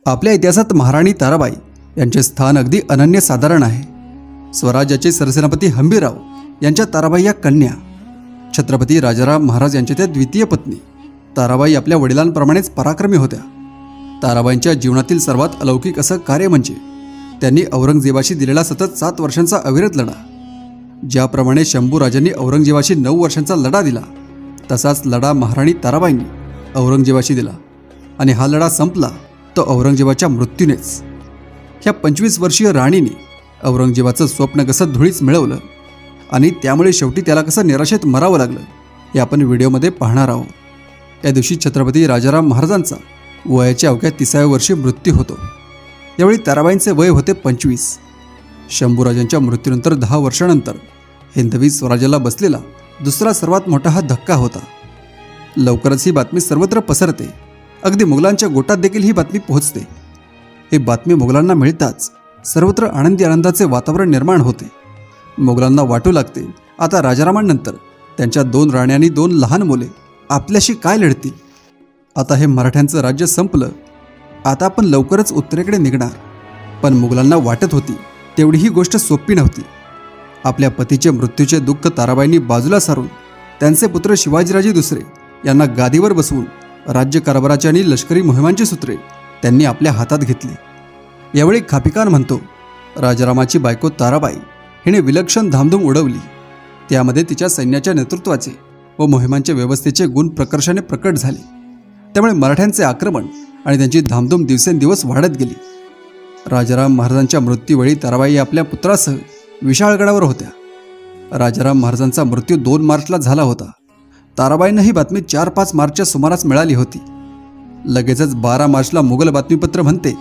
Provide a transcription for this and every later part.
आपल्या इतिहासात महाराणी ताराबाई यांचे स्थान अगदी अनन्यसाधारण आहे। स्वराज्याचे सरसेनापती हंबीरराव यांच्या ताराबाई या कन्या, छत्रपती राजाराम महाराज यांच्या त्या द्वितीय पत्नी। ताराबाई आपल्या वडिलांप्रमाणेच पराक्रमी होत्या। ताराबाईंच्या जीवनातील सर्वात अलौकिक असं कार्य म्हणजे त्यांनी औरंगजेबाशी दिलेला सतत 7 वर्षांचा अविरत लढा। ज्याप्रमाणे शंभूराजांनी औरंगजेबाशी 9 वर्षांचा लढा दिला, तसाच लढा महाराणी ताराबाईंनी औरंगजेबाशी दिला आणि हा लढा संपला तो औरंगजेबाच्या मृत्यूनेच। ह्या 25 वर्षीय राणीने औरंगजेबाचं स्वप्न कसं धुळीस मिळवलं आणि त्यामुळे शेवटी त्याला कसं निराशेत मरावं लागलं हे आपण व्हिडिओमध्ये पाहणार आहोत। या दिवशी छत्रपती राजाराम महाराजांचा वयाच्या अवघ्या 30व्या वर्षी मृत्यू होतो। यावेळी ताराबाईंचे वय होते 25। शंभूराजांच्या मृत्यूनंतर 10 वर्षांनंतर हिंदवी स्वराज्याला बसलेला दुसरा सर्वात मोठा हा धक्का होता। लवकरच ही बातमी सर्वत्र पसरते, अगदी मुघलांच्या गोटात देखील ही बातमी पोहोचते। ही बातमी मुघलांना मिळताच सर्वत्र आनंदाचे वातावरण निर्माण होते। मुघलांना वाटू लागते आता राजारामांनंतर त्यांच्या 2 राण्या आणि 2 लहान मुले आपल्याशी काय लढतील। आता हे मराठ्यांचं राज्य संपलं, आता आपण लवकरच उत्तरेकडे निघणार। पण मुघलांना वाटत होती तेवढी ही गोष्ट सोपी नव्हती। आपल्या पतीचे मृत्यूचे दुःख ताराबाईंनी बाजूला सारून त्यांचे पुत्र शिवाजीराजे दुसरे यांना गादीवर बसवून राज्यकारभाराची आणि लष्करी मोहिमांची सूत्रे त्यांनी आपल्या हातात घेतली। यावेळी खापिकान म्हणतो, राजारामाची बायको ताराबाई हिने विलक्षण धामधूम उडवली। त्यामध्ये तिच्या सैन्याच्या नेतृत्वाचे व मोहिमांच्या व्यवस्थेचे गुण प्रकर्षाने प्रकट झाले। त्यामुळे मराठ्यांचे आक्रमण आणि त्यांची धामधूम दिवसेंदिवस वाढत गेली। राजाराम महाराजांच्या मृत्यूवेळी ताराबाई आपल्या पुत्रासह विशाळगडावर होत्या। राजाराम महाराजांचा मृत्यू 2 मार्चला झाला होता। ताराबाईंना ही बातमी 4-5 मार्चच्या सुमारास मिळाली होती। लगेचच 12 मार्चला मुघल बातमीपत्र म्हणते,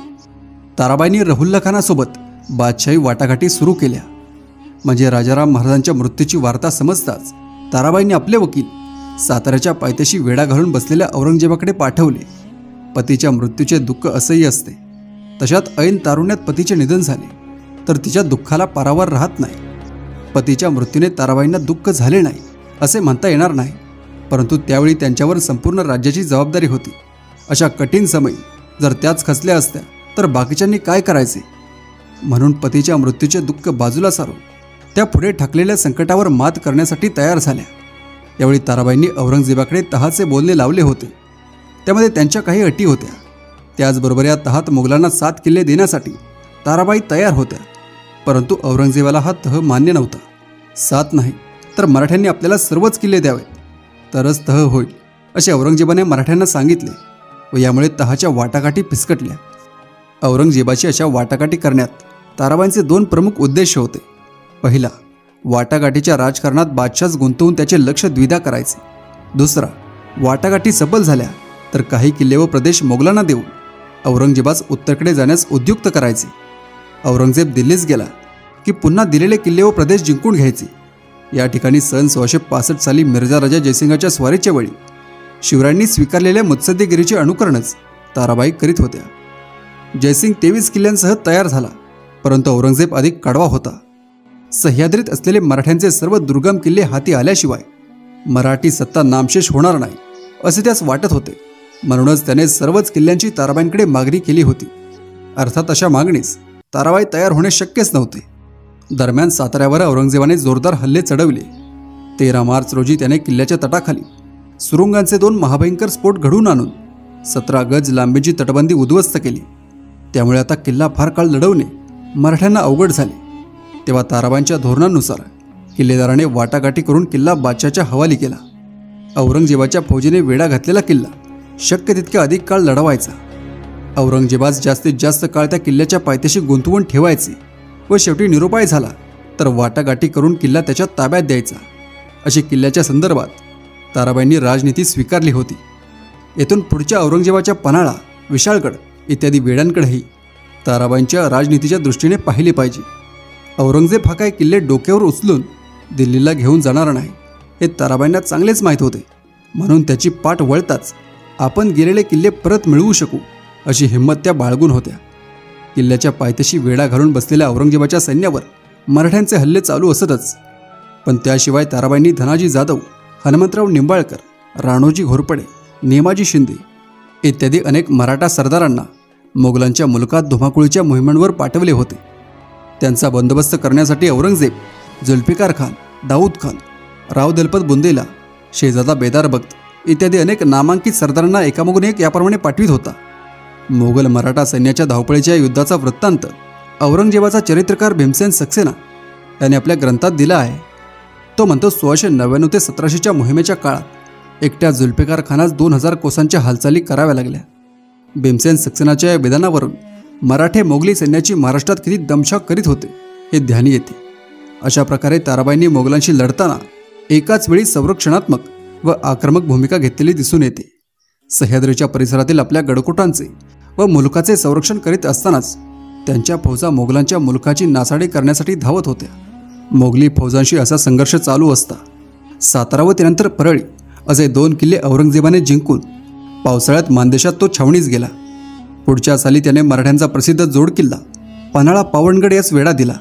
ताराबाईंनी रहुल्लाखानासोबत बादशाही वाटाघाटी सुरू केल्या। म्हणजे राजाराम महाराजांच्या मृत्यूची वार्ता समजताच ताराबाईंनी आपले वकील साताऱ्याच्या पायथ्याशी वेढा घालून बसलेल्या औरंगजेबाकडे पाठवले। पतीच्या मृत्यूचे दुःख असह्य असते, तशात ऐन तारुण्यात पतीचे निधन झाले तर तिच्या दुःखाला पारावार राहत नाही। पतीच्या मृत्यूने ताराबाईंना दुःख झाले नाही असे म्हणता येणार नाही, परंतु त्यावेळी त्यांच्यावर संपूर्ण राज्याची जबाबदारी होती। अशा कठीण समयी जर त्याच खचल्या असत्या तर बाकीच्यांनी काय करायचे। म्हणून पतीच्या मृत्यूचे दुःख बाजूला सारून त्या पुढे ठाकलेल्या संकटावर मात करण्यासाठी तयार झाल्या। यावेळी ताराबाईंनी औरंगजेबाकडे तहाचे बोलणे लावले होते। त्यामध्ये त्यांच्या काही अटी होत्या। त्याचबरोबर या तहात मुघलांना 7 किल्ले देण्यासाठी ताराबाई तयार होत्या, परंतु औरंगजेबाला हा तह मान्य नव्हता। 7 नाही तर मराठ्यांनी आपल्याला सर्वच किल्ले द्यावेत तरच तह होईल असे औरंगजेबाने मराठ्यांना सांगितले व यामुळे तहाच्या वाटाघाटी फिसकटल्या। औरंगजेबाची अशा वाटाघाटी करण्यात ताराबाईंचे 2 प्रमुख उद्देश होते। पहिला, वाटाघाटीच्या राजकारणात बादशाहच गुंतवून त्याचे लक्ष द्विधा करायचे। दुसरा, वाटाघाटी सफल झाल्या तर काही किल्ले व प्रदेश मोगलांना देऊन औरंगजेबास उत्तरेकडे जाण्यास उद्युक्त करायचे। औरंगजेब दिल्लीस गेला की पुन्हा दिलेले किल्ले व प्रदेश जिंकून घ्यायचे। या ठिकाणी सन 1665 साली मिर्झा राजा जयसिंगाच्या स्वारीच्या वेळी शिवरायांनी स्वीकारलेल्या मुत्सद्देगिरीचे अनुकरणच ताराबाई करीत होत्या। जयसिंग 23 किल्ल्यांसह तयार झाला, परंतु औरंगजेब अधिक कडवा होता। सह्याद्रीत असलेले मराठ्यांचे सर्व दुर्गम किल्ले हाती आल्याशिवाय मराठी सत्ता नामशेष होणार नाही असे त्यास वाटत होते। म्हणूनच त्याने सर्वच किल्ल्यांची ताराबाईंकडे मागणी केली होती। अर्थात अशा मागणीस ताराबाई तयार होणे शक्यच नव्हते। दरम्यान साताऱ्यावर औरंगजेबाने जोरदार हल्ले चढवले। 13 मार्च रोजी त्याने किल्ल्याच्या तटाखाली सुरुंगांचे 2 महाभयंकर स्फोट घडवून आणून 17 गज लांबीची तटबंदी उद्ध्वस्त केली। त्यामुळे आता किल्ला फार काळ लढवणे मराठ्यांना अवघड झाले। तेव्हा ताराबाईंच्या धोरणानुसार किल्लेदाराने वाटाघाटी करून किल्ला बादशाहच्या हवाली केला। औरंगजेबाच्या फौजेने वेढा घातलेला किल्ला शक्य तितक्या अधिक काळ लढवायचा। औरंगजेबास जास्तीत जास्त काळ त्या किल्ल्याच्या पायथ्याशी गुंतवून ठेवायचे व शेवटी निरुपाय झाला तर वाटाघाटी करून किल्ला त्याच्या ताब्यात द्यायचा, अशी किल्ल्याच्या संदर्भात ताराबाईंनी राजनीती स्वीकारली होती। येथून पुढच्या औरंगजेबाच्या पन्हाळा, विशाळगड इत्यादी वेढांकडेही ताराबाईंच्या राजनीतीच्या दृष्टीने पाहिले पाहिजे। औरंगजेब हा काही किल्ले डोक्यावर उचलून दिल्लीला घेऊन जाणार नाही हे ताराबाईंना चांगलेच माहीत होते। म्हणून त्याची पाठ वळताच आपण गेलेले किल्ले परत मिळवू शकू अशी हिंमत त्या बाळगून होत्या। किल्ल्याच्या पायथ्याशी वेढा घालून बसलेल्या औरंगजेबाच्या सैन्यावर मराठ्यांचे हल्ले चालू असतच, पण त्याशिवाय ताराबाईंनी धनाजी जाधव, हनुमंतराव निंबाळकर, राणोजी घोरपडे, नेमाजी शिंदे इत्यादी अनेक मराठा सरदारांना मोगलांच्या मुलकात धुमाकुळीच्या मोहिमांवर पाठवले होते. त्यांचा बंदोबस्त करण्यासाठी औरंगजेब जुल्फिकार खान, दाऊद खान, राव दलपत बुंदेला, शेहजादा बेदार बख्त इत्यादी अनेक नामांकित सरदारांना एकामागून एक याप्रमाणे पाठवित होता. मोगल मराठा सैन्याच्या धावपळीच्या युद्धाचा वृत्तांत औरंगजेबाचा चरित्रकार भीमसेन सक्सेना याने आपल्या ग्रंथात दिला आहे. तो म्हणतो 1699 ते 1700च्या मोहिमेच्या काळात एकट्या जुल्फिकार खानास 2000 कोसांच्या हालचाली कराव्या लागल्या. भीमसेन सक्सेनाच्या या विधानावरून मराठे मोगली सैन्याची महाराष्ट्रात किती दमछाक करीत होते हे ध्यानी येते. अशा प्रकारे ताराबाईंनी मोगलांशी लढताना एकाच वेळी संरक्षणात्मक व आक्रमक भूमिका घेतलेली दिसून येते. सह्याद्रीच्या परिसरातील आपल्या गडकोटांचे व मुलकाचे संरक्षण करीत असतानाच त्यांच्या फौजा मोगलांच्या मुलकाची नासाडी करण्यासाठी धावत होत्या. मोगली फौजांशी असा संघर्ष चालू असता सातारा व त्यानंतर परळी असे 2 किल्ले औरंगजेबाने जिंकून पावसाळ्यात मानदेशात तो छावणीस गेला. पुढच्या साली त्याने मराठ्यांचा प्रसिद्ध जोड किल्ला पन्हाळा पावनगड यास वेढा दिला.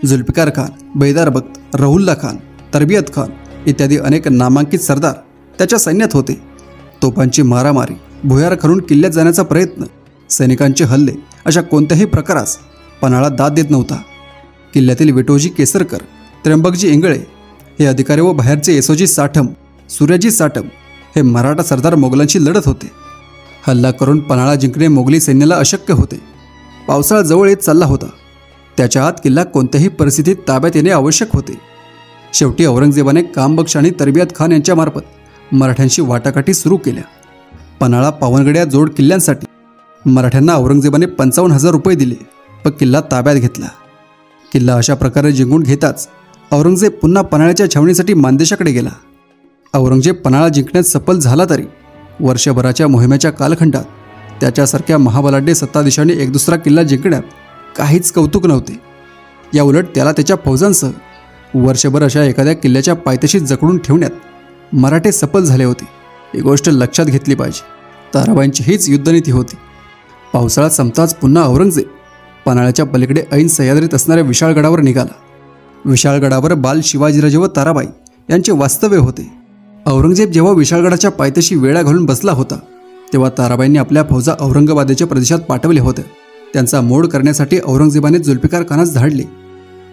जुल्फिकार खान, बेदार बख्त, रहुल्ला खान, तरबियत खान इत्यादी अनेक नामांकित सरदार त्याच्या सैन्यात होते. तोफांची मारामारी, भुयार करून किल्ल्यात जाण्याचा प्रयत्न, सैनिकांचे हल्ले अशा कोणत्याही प्रकारास पन्हाळा दाद देत नव्हता. किल्ल्यातील विटोजी केसरकर, त्र्यंबकजी इंगळे हे अधिकारी व बाहेरचे येसोजी साठम, सूर्याजी साठम हे मराठा सरदार मोगलांशी लढत होते. हल्ला करून पन्हाळा जिंकणे मोगली सैन्याला अशक्य होते. पावसाळा जवळ येत चालला होता. त्याच्या आत किल्ला कोणत्याही परिस्थितीत ताब्यात येणे आवश्यक होते. शेवटी औरंगजेबाने कामबख्श आणि तरबियत खान यांच्यामार्फत मराठ्यांशी वाटाघाटी सुरू केल्या. पन्हाळा पावनगड या जोड किल्ल्यांसाठी मराठ्यांना औरंगजेबाने 55,000 रुपये दिले व किल्ला ताब्यात घेतला. किल्ला अशा प्रकारे जिंकून घेताच औरंगजेब पुन्हा पन्हाळ्याच्या छावणीसाठी मानदेशाकडे गेला. औरंगजेब पन्हाळा जिंकण्यात सफल झाला तरी वर्षभराच्या मोहिमेच्या कालखंडात त्याच्यासारख्या महाबलाढ्य सत्ताधीशाने एक दुसरा किल्ला जिंकण्यात काहीच कौतुक नव्हते. या उलट त्याला त्याच्या फौजांसह वर्षभर अशा एखाद्या किल्ल्याच्या पायथ्याशी जखडून ठेवण्यात मराठे सफल झाले होते. ही गोष्ट लक्षात घेतली पाहिजे. ताराबाईंची हीच युद्धनीती होती. पावसाळा संपताच पुन्हा औरंगजेब पन्हाळ्याच्या पलीकडे ऐन सह्याद्रीत असणाऱ्या विशाळगडावर निघाला. विशाळगडावर बाल शिवाजीराजे व ताराबाई यांचे वास्तव्य होते. औरंगजेब जेव्हा विशाळगडाच्या पायथ्याशी वेढा घालून बसला होता तेव्हा ताराबाईंनी आपल्या फौजा औरंगाबादेच्या प्रदेशात पाठवल्या होत्या. त्यांचा मोड करण्यासाठी औरंगजेबाने जुल्फिकार खानास धाडले,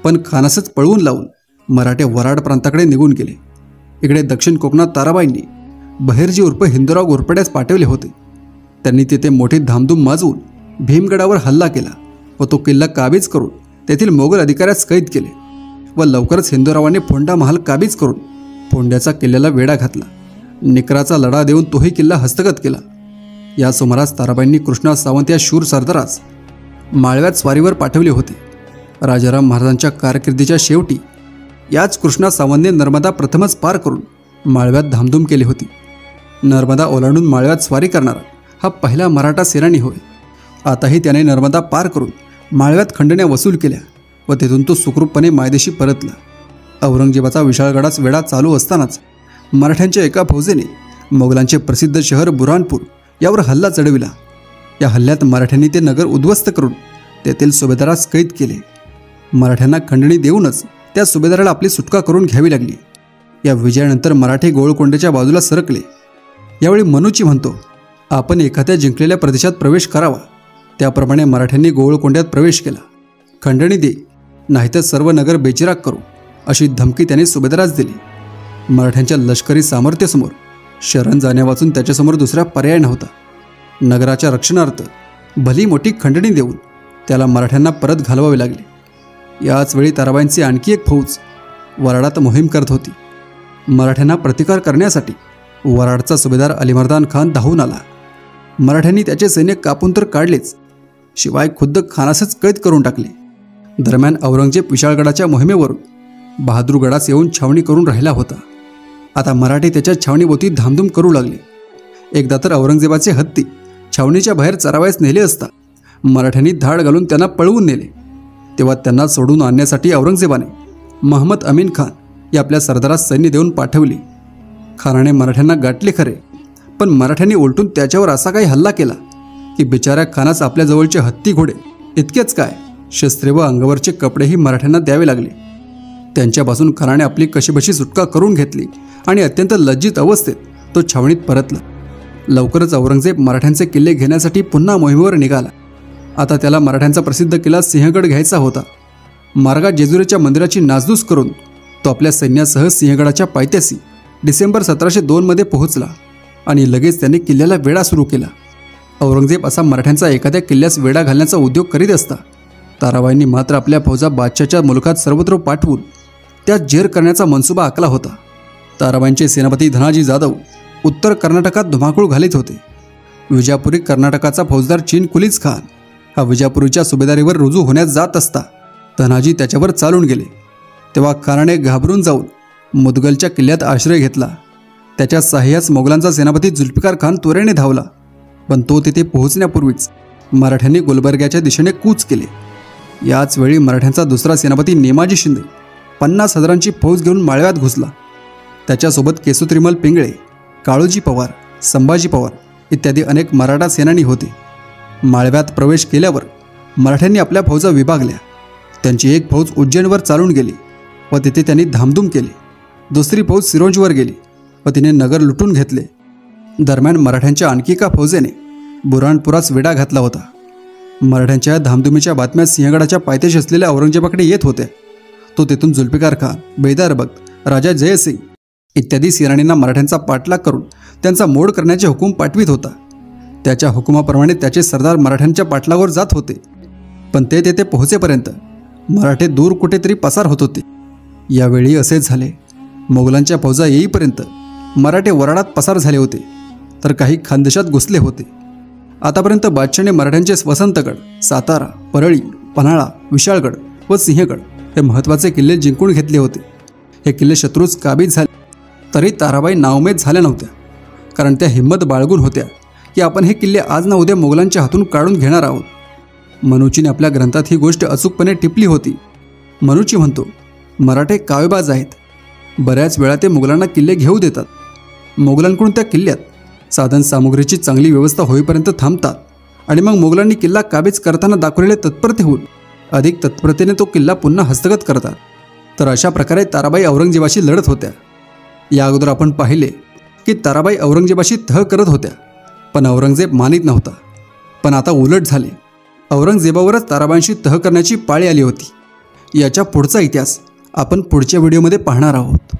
पण खानासच पळवून लावून मराठे वराड प्रांताकडे निघून गेले. इकडे दक्षिण कोकणात ताराबाईंनी बहिर्जी उर्फ हिंदूराव घोरपड्यास पाठवले होते. त्यांनी तेथे मोठी धामधूम माजवून भीमगडावर हल्ला केला व तो किल्ला काबीज करून तेथील मोगल अधिकाऱ्यास कैद केले व लवकरच हिंदूरावाने फोंडा महाल काबीज करून फोंड्याचा किल्ल्याला वेढा घातला. निकराचा लढा देऊन तोही किल्ला हस्तगत केला. या सुमारास ताराबाईंनी कृष्णा सावंत या शूर सरदारास माळव्यात स्वारीवर पाठवले होते. राजाराम महाराजांच्या कारकिर्दीच्या शेवटी याच कृष्णा सावंतने नर्मदा प्रथमच पार करून माळव्यात धामधूम केली होती. नर्मदा ओलांडून माळव्यात स्वारी करणारा हा पहिला मराठा सेनानी होय. आताही त्याने नर्मदा पार करून माळव्यात खंडण्या वसूल केल्या व तेथून तो सुखरूपपणे मायदेशी परतला. औरंगजेबाचा विशाळगडास वेढा चालू असतानाच मराठ्यांच्या एका फौजेने मोगलांचे प्रसिद्ध शहर बुऱ्हाणपूर यावर हल्ला चढविला. या हल्ल्यात मराठ्यांनी ते नगर उद्ध्वस्त करून तेथील सुभेदारास कैद केले. मराठ्यांना खंडणी देऊनच त्या सुभेदाराला आपली सुटका करून घ्यावी लागली. या विजयानंतर मराठे गोळकोंड्याच्या बाजूला सरकले. यावेळी मनूची म्हणतो, आपण एखाद्या जिंकलेल्या प्रदेशात प्रवेश करावा. त्याप्रमाणे मराठ्यांनी गोळकोंड्यात प्रवेश केला. खंडणी दे, नाहीतर सर्व नगर बेचिराग करू अशी धमकी त्याने सुभेदारास दिली. मराठ्यांच्या लष्करी सामर्थ्यासमोर शरण जाण्यावाचून त्याच्यासमोर दुसरा पर्याय नव्हता. नगराच्या रक्षणार्थ भली मोठी खंडणी देऊन त्याला मराठ्यांना परत घालवावे लागले. याच वेळी ताराबाईंची आणखी एक फौज वराडात मोहीम करत होती. मराठ्यांना प्रतिकार करण्यासाठी वराडचा सुभेदार अलीमर्दान खान धावून आला. मराठ्यांनी त्याचे सैन्य कापून तर काढलेच, शिवाय खुद्द खानासच कैद करून टाकले. दरम्यान औरंगजेब विशाळगडाच्या मोहिमेवरून बहादूरगडास येऊन छावणी करून राहिला होता. आता मराठे त्याच्या छावणीभोवती धामधूम करू लागले. एकदा तर औरंगजेबाचे हत्ती छावणीच्या बाहेर चरावयास नेले असता मराठ्यांनी धाड घालून त्यांना पळवून नेले. तेव्हा त्यांना सोडून आणण्यासाठी औरंगजेबाने महम्मद अमीन खान या आपल्या सरदारास सैन्य देऊन पाठवली. खानाने मराठ्यांना गाठले खरे, पण मराठ्यांनी उलटून त्याच्यावर असा काही हल्ला केला की बिचाऱ्या खानास आपल्या जवळचे हत्ती घोडे इतकेच काय शस्त्रे व अंगावरचे कपडेही मराठ्यांना द्यावे लागले. त्यांच्यापासून खानाने आपली कशीबशी सुटका करून घेतली आणि अत्यंत लज्जित अवस्थेत तो छावणीत परतला. लवकरच औरंगजेब मराठ्यांचे किल्ले घेण्यासाठी पुन्हा मोहिमेवर निघाला. आता त्याला मराठ्यांचा प्रसिद्ध किल्ला सिंहगड घ्यायचा होता. मार्गात जेजुरीच्या मंदिराची नासधूस करून तो आपल्या सैन्यासह सिंहगडाच्या पायथ्याशी डिसेंबर 1702 मध्ये पोहोचला आणि लगेच त्याने किल्ल्याला वेढा सुरू केला. औरंगजेब असा मराठ्यांचा एखाद्या किल्ल्यास वेढा घालण्याचा उद्योग करीत असता. ताराबाईंनी मात्र आपल्या फौजा बादशाहच्या मुलखात सर्वत्र पाठवून त्यात जेर करण्याचा मनसुबा आखला होता. ताराबाईंचे सेनापती धनाजी जाधव उत्तर कर्नाटकात धुमाकूळ घालीत होते. विजापुरी कर्नाटकाचा फौजदार चीन कुलीज खान हा विजापुरीच्या सुभेदारीवर रुजू होण्यास जात असता धनाजी त्याच्यावर चालून गेले. तेव्हा खानाने घाबरून जाऊन मुदगलच्या किल्ल्यात आश्रय घेतला. त्याच्या साह्यास मोगलांचा सेनापती जुल्फिकार खान त्वरेने धावला, पण तो तिथे पोहोचण्यापूर्वीच मराठ्यांनी गुलबर्ग्याच्या दिशेने कूच केले. याच वेळी मराठ्यांचा दुसरा सेनापती नेमाजी शिंदे 50,000ची फौज घेऊन माळव्यात घुसला. त्याच्यासोबत केसुत्रिमल पिंगळे, काळोजी पवार, संभाजी पवार इत्यादी अनेक मराठा सेनानी होते. माळव्यात प्रवेश केल्यावर मराठ्यांनी आपल्या फौजा विभागल्या. त्यांची एक फौज उज्जैनवर चालून गेली व तिथे त्यांनी धामधूम केली. दुसरी फौज सिरोंजवर गेली व तिने नगर लुटून घेतले. दरम्यान मराठ्यांच्या आणखी एका फौजेने बुराणपुरास वेढा घातला होता. मराठ्यांच्या धामधुमीच्या बातम्या सिंहगडाच्या पायथ्याशी असलेल्या औरंगजेबाकडे येत होत्या. तो तेथून जुल्फिकार खान, बेदार बख्त, राजा जयसिंग इत्यादी सेनानींना मराठ्यांचा पाठलाग करून त्यांचा मोड करण्याचे हुकूम पाठवित होता. त्याच्या हुकुमाप्रमाणे त्याचे सरदार मराठ्यांच्या पाठलागावर जात होते, पण ते तेथे पोहोचेपर्यंत मराठे दूर कुठेतरी पसार होत होते. यावेळी असेच झाले. मोगलांच्या फौजा येईपर्यंत मराठे वराडात पसार झाले होते, तर काही खानदेशात घुसले होते. आतापर्यंत बादशाहने मराठ्यांचे वसंतगड, सातारा, परळी, पन्हाळा, विशाळगड व सिंहगड हे महत्त्वाचे किल्ले जिंकून घेतले होते. हे किल्ले शत्रूस काबीज झाले तरी ताराबाई नाउमेद झाल्या नव्हत्या, कारण त्या हिंमत बाळगून होत्या की आपण हे किल्ले आज ना उद्या मोगलांच्या हातून काढून घेणार आहोत. मनूचीने आपल्या ग्रंथात ही गोष्ट अचूकपणे टिपली होती. मनूची म्हणतो, मराठे कावेबाज आहेत. बऱ्याच वेळा ते मोगलांना किल्ले घेऊ देतात. मोगलांकडून त्या किल्ल्यात साधनसामुग्रीची चांगली व्यवस्था होईपर्यंत थांबतात आणि मग मोगलांनी किल्ला काबीज करताना दाखवलेले तत्परतेहून अधिक तत्परतेने तो किल्ला पुन्हा हस्तगत करतात. तर अशा प्रकारे ताराबाई औरंगजेबाशी लढत होत्या. या अगोदर आपण पाहिले की ताराबाई औरंगजेबाशी तह करत होत्या, पण औरंगजेब मानित नव्हता. पण आता उलट झाले. औरंगजेबावरच ताराबाईंशी तह करण्याची पाळी आली होती. याच्या पुढचा इतिहास आपण पुढच्या व्हिडिओमध्ये पाहणार आहोत.